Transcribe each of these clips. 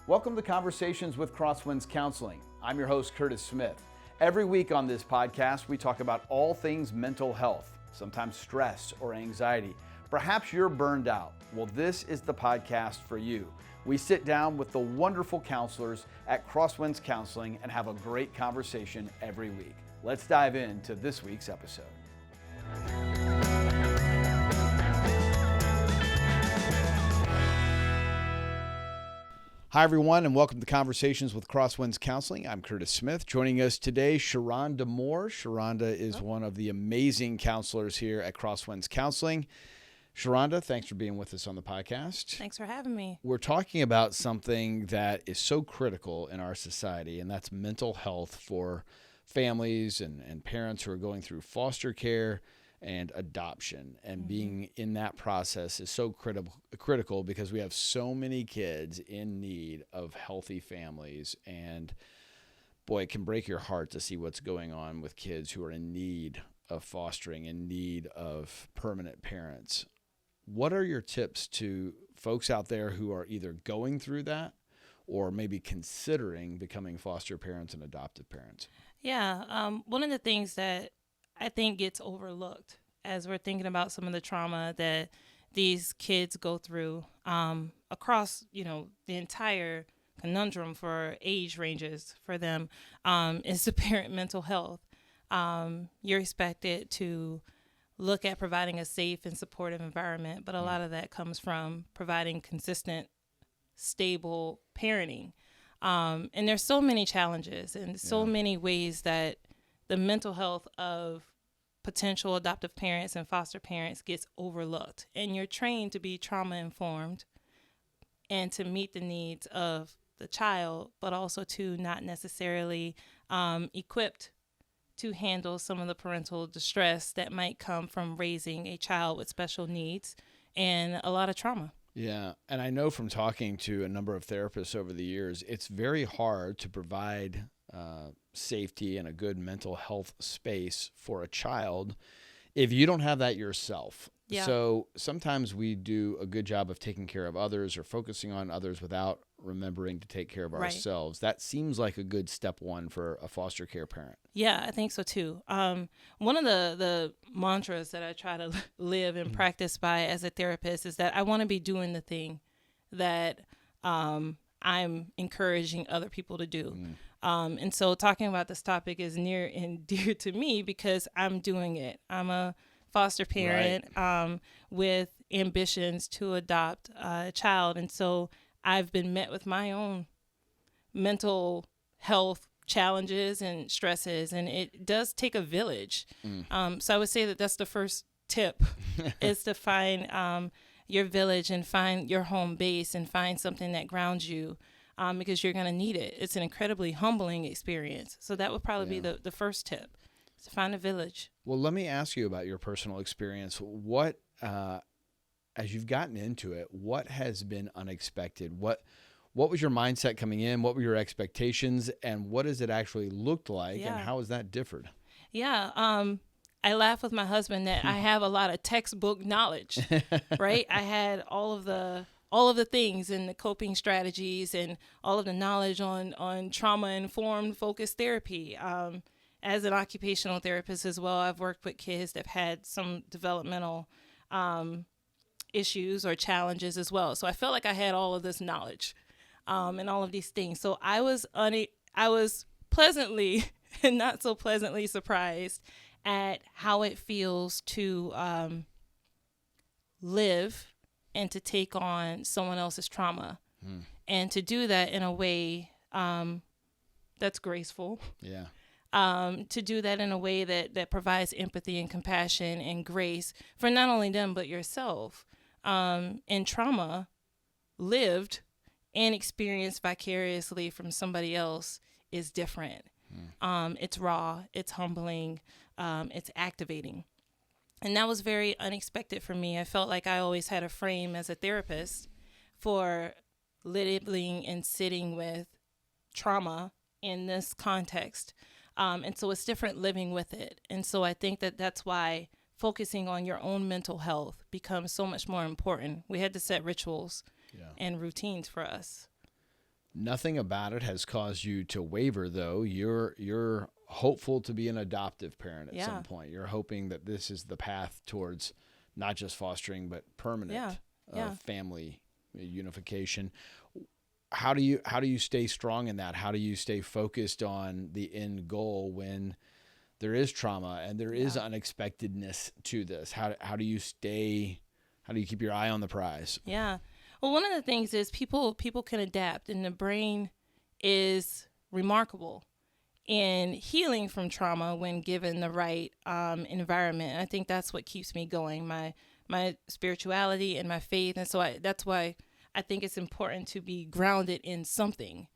Welcome to Conversations with Crosswinds Counseling. I'm your host, Curtis Smith. Every week on this podcast, we talk about all things mental health, sometimes stress or anxiety. Perhaps you're burned out. Well, this is the podcast for you. We sit down with the wonderful counselors at Crosswinds Counseling and have a great conversation every week. Let's dive into this week's episode. Hi, everyone, and welcome to Conversations with Crosswinds Counseling. I'm Curtis Smith. Joining us today, Sheronda Moore. Sheronda is one of the amazing counselors here at Crosswinds Counseling. Sheronda, thanks for being with us on the podcast. Thanks for having me. We're talking about something that is so critical in our society, and that's mental health for families and parents who are going through foster care and adoption. And being in that process is so critical because we have so many kids in need of healthy families. And boy, it can break your heart to see what's going on with kids who are in need of fostering, in need of permanent parents. What are your tips to folks out there who are either going through that or maybe considering becoming foster parents and adoptive parents? Yeah, one of the things that I think gets overlooked as we're thinking about some of the trauma that these kids go through across, the entire conundrum for age ranges for them is the parent mental health. You're expected to look at providing a safe and supportive environment, but a lot of that comes from providing consistent, stable parenting. And there's so many challenges and so many ways that the mental health of potential adoptive parents and foster parents gets overlooked. And you're trained to be trauma informed and to meet the needs of the child, but also to not necessarily equipped to handle some of the parental distress that might come from raising a child with special needs and a lot of trauma. Yeah, and I know from talking to a number of therapists over the years, it's very hard to provide safety and a good mental health space for a child if you don't have that yourself. Yeah. So sometimes we do a good job of taking care of others or focusing on others without remembering to take care of ourselves. That seems like a good step one for a foster care parent. Yeah, I think so too. One of the mantras that I try to live and practice by as a therapist is that I want to be doing the thing that I'm encouraging other people to do. And so talking about this topic is near and dear to me because I'm doing it. I'm a foster parent with ambitions to adopt a child. And so I've been met with my own mental health challenges and stresses, and it does take a village. So I would say that that's the first tip is to find your village and find your home base and find something that grounds you. Because you're going to need it. It's an incredibly humbling experience. So that would probably be the first tip, is to find a village. Well, let me ask you about your personal experience. What, as you've gotten into it, what has been unexpected? What was your mindset coming in? What were your expectations? And what has it actually looked like? And how has that differed? Yeah. I laugh with my husband that I have a lot of textbook knowledge, right? I had all of the things and the coping strategies and all of the knowledge on trauma-informed focused therapy. As an occupational therapist as well, I've worked with kids that have had some developmental issues or challenges as well. So I felt like I had all of this knowledge and all of these things. So I was pleasantly and not so pleasantly surprised at how it feels to live and to take on someone else's trauma and to do that in a way that's graceful. Yeah. To do that in a way that provides empathy and compassion and grace for not only them, but yourself. And trauma lived and experienced vicariously from somebody else is different. It's raw, it's humbling, it's activating. And that was very unexpected for me. I felt like I always had a frame as a therapist for living and sitting with trauma in this context. And so it's different living with it. And so I think that that's why focusing on your own mental health becomes so much more important. We had to set rituals and routines for us. Nothing about it has caused you to waver, though. You're hopeful to be an adoptive parent at some point. You're hoping that this is the path towards not just fostering, but permanent family unification. How do you stay strong in that? How do you stay focused on the end goal when there is trauma and there is unexpectedness to this? How do you keep your eye on the prize? Yeah. Well, one of the things is people can adapt, and the brain is remarkable in healing from trauma when given the right environment. And I think that's what keeps me going, my spirituality and my faith. And so that's why I think it's important to be grounded in something,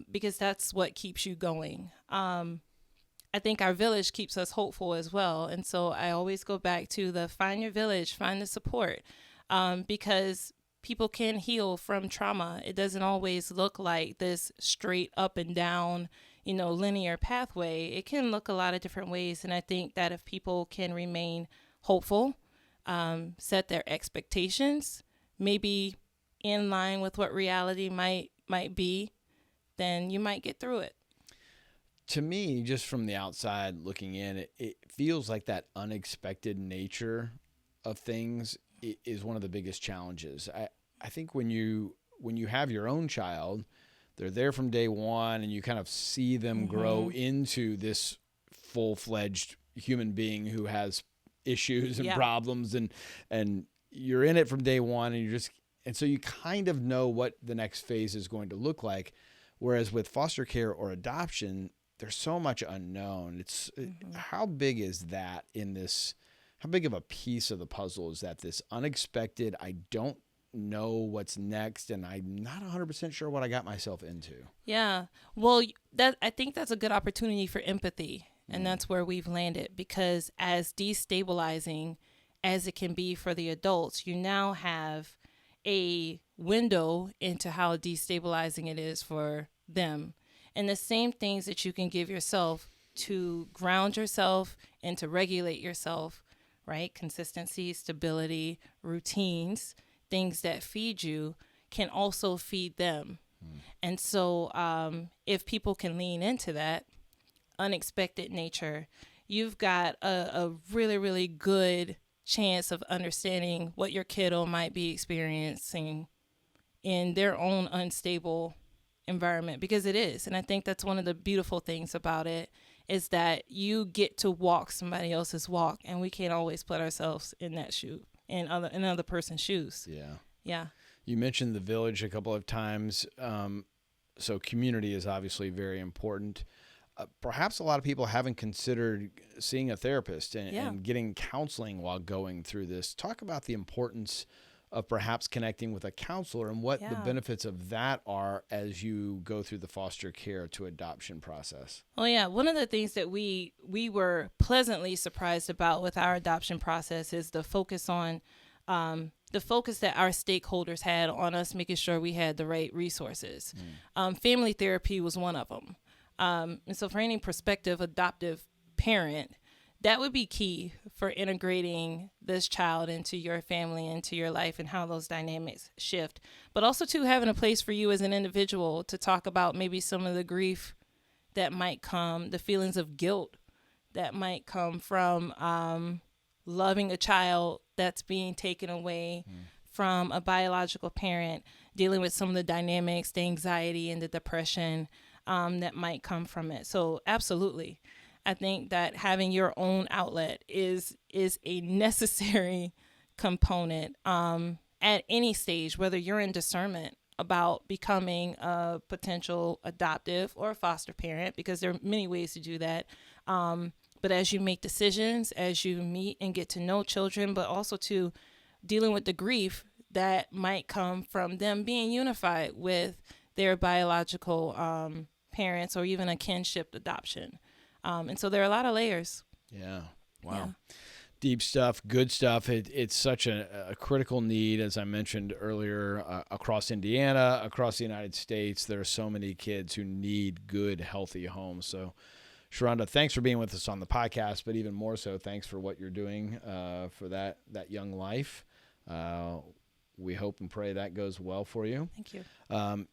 because that's what keeps you going. I think our village keeps us hopeful as well. And so I always go back to find your village, find the support, because people can heal from trauma. It doesn't always look like this straight up and down, linear pathway. It can look a lot of different ways. And I think that if people can remain hopeful, set their expectations, maybe in line with what reality might be, then you might get through it. To me, just from the outside looking in, it feels like that unexpected nature of things is one of the biggest challenges. I think when you have your own child, they're there from day one, and you kind of see them grow into this full-fledged human being who has issues and problems, and you're in it from day one, and so you kind of know what the next phase is going to look like. Whereas with foster care or adoption, there's so much unknown. How big is that in this? How big of a piece of the puzzle is that? This unexpected, I don't know what's next, and I'm not 100% sure what I got myself into. Yeah. Well, I think that's a good opportunity for empathy, and that's where we've landed, because as destabilizing as it can be for the adults, you now have a window into how destabilizing it is for them. And the same things that you can give yourself to ground yourself and to regulate yourself, right? Consistency, stability, routines, things that feed you can also feed them. And so if people can lean into that unexpected nature, you've got a really, really good chance of understanding what your kiddo might be experiencing in their own unstable environment, because it is. And I think that's one of the beautiful things about it, is that you get to walk somebody else's walk, and we can't always put ourselves in that shoe, in another person's shoes. Yeah. You mentioned the village a couple of times. So community is obviously very important. Perhaps a lot of people haven't considered seeing a therapist and getting counseling while going through this. Talk about the importance of perhaps connecting with a counselor and what the benefits of that are as you go through the foster care to adoption process. Oh, yeah. One of the things that we were pleasantly surprised about with our adoption process is the focus that our stakeholders had on us making sure we had the right resources. Family therapy was one of them. And so for any prospective adoptive parent, that would be key for integrating this child into your family, into your life, and how those dynamics shift. But also, too, having a place for you as an individual to talk about maybe some of the grief that might come, the feelings of guilt that might come from loving a child that's being taken away from a biological parent, dealing with some of the dynamics, the anxiety and the depression that might come from it. So absolutely. I think that having your own outlet is a necessary component at any stage, whether you're in discernment about becoming a potential adoptive or a foster parent, because there are many ways to do that. But as you make decisions, as you meet and get to know children, but also to dealing with the grief that might come from them being unified with their biological parents, or even a kinship adoption. And so there are a lot of layers. Yeah. Wow. Yeah. Deep stuff, good stuff. It's such a critical need, as I mentioned earlier, across Indiana, across the United States. There are so many kids who need good, healthy homes. So, Sheronda, thanks for being with us on the podcast, but even more so, thanks for what you're doing for that young life. we hope and pray that goes well for you. Thank you.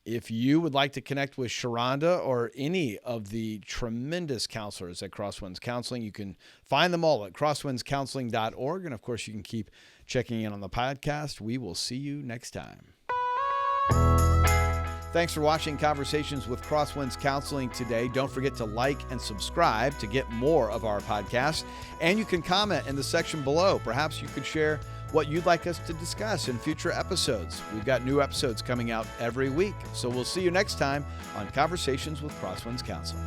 If you would like to connect with Sheronda or any of the tremendous counselors at Crosswinds Counseling, you can find them all at crosswindscounseling.org. And of course, you can keep checking in on the podcast. We will see you next time. Thanks for watching Conversations with Crosswinds Counseling today. Don't forget to like and subscribe to get more of our podcasts. And you can comment in the section below. Perhaps you could share what you'd like us to discuss in future episodes. We've got new episodes coming out every week. So we'll see you next time on Conversations with Crosswinds Counseling.